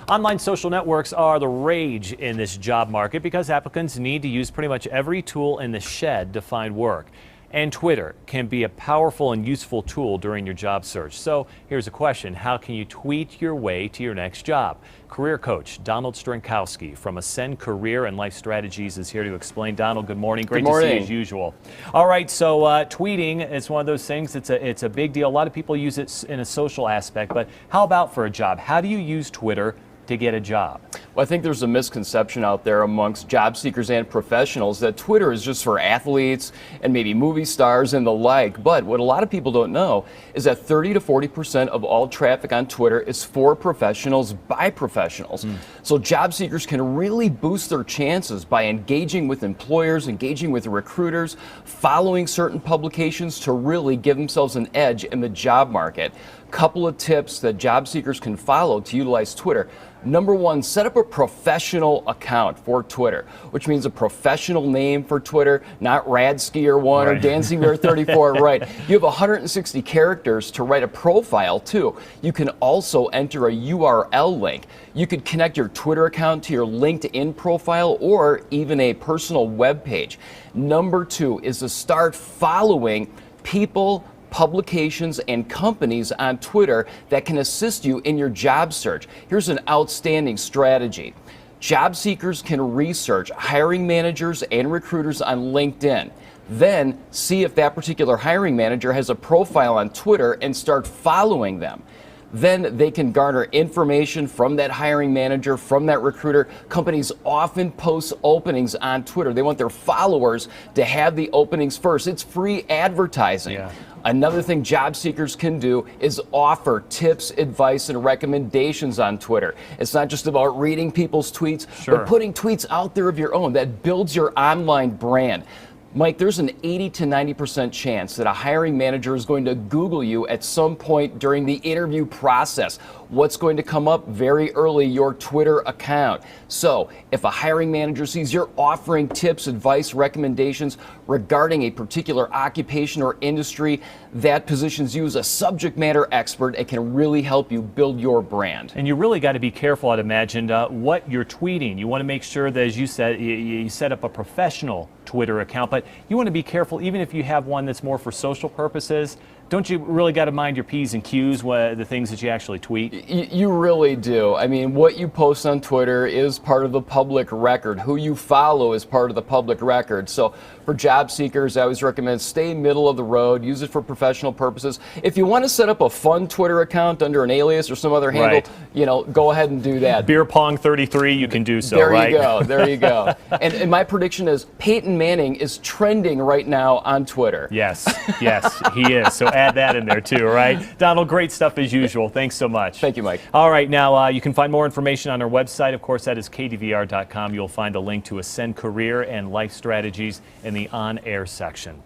Online social networks are the rage in this job market because applicants need to use pretty much every tool in the shed to find work. And Twitter can be a powerful and useful tool during your job search. So here's a question. How can you tweet your way to your next job? Career coach Donald Strankowski from Ascend Career and Life Strategies is here to explain. Donald, good morning. Great to see you as usual. All right, so tweeting is one of those things. It's a big deal. A lot of people use it in a social aspect, but how about for a job? How do you use Twitter to get a job? Well, I think there's a misconception out there amongst job seekers and professionals that Twitter is just for athletes and maybe movie stars and the like. But what a lot of people don't know is that 30 to 40% of all traffic on Twitter is for professionals by professionals. So job seekers can really boost their chances by engaging with employers, engaging with recruiters, following certain publications to really give themselves an edge in the job market. Couple of tips that job seekers can follow to utilize Twitter. Number one, set up a professional account for Twitter, which means a professional name for Twitter, not Radskier1 or Dancingbear34, right? You have 160 characters to write a profile too. You can also enter a URL link. You could connect your Twitter account to your LinkedIn profile or even a personal web page. Number two is to start following people, publications, and companies on Twitter that can assist you in your job search. Here's an outstanding strategy. Job seekers can research hiring managers and recruiters on LinkedIn. Then see if that particular hiring manager has a profile on Twitter and start following them. Then they can garner information from that hiring manager, from that recruiter. Companies often post openings on Twitter. They want their followers to have the openings first. It's free advertising. Yeah. Another thing job seekers can do is offer tips, advice, and recommendations on Twitter. It's not just about reading people's tweets, but putting tweets out there of your own that builds your online brand. Mike, there's an 80 to 90% chance that a hiring manager is going to Google you at some point during the interview process. What's going to come up very early? Your Twitter account. So if a hiring manager sees you're offering tips, advice, recommendations regarding a particular occupation or industry, that positions you as a subject matter expert and can really help you build your brand. And you really got to be careful, I'd imagine, what you're tweeting. You want to make sure that, as you said, you set up a professional Twitter account, but you want to be careful even if you have one that's more for social purposes. Don't you really got to mind your P's and Q's, the things that you actually tweet? You really do. I mean, what you post on Twitter is part of the public record. Who you follow is part of the public record. So for job seekers, I always recommend stay middle of the road, use it for professional purposes. If you want to set up a fun Twitter account under an alias or some other handle, you know, go ahead and do that. Beer Pong 33, you can do so, there you go, there you go. And my prediction is Peyton Manning is trending right now on Twitter. Yes, yes, he is. So add that in there too, right? Donald, great stuff as usual. Thanks so much. Thank you, Mike. All right, now you can find more information on our website. Of course, that is KDVR.com. You'll find a link to Ascend Career and Life Strategies in the on-air section.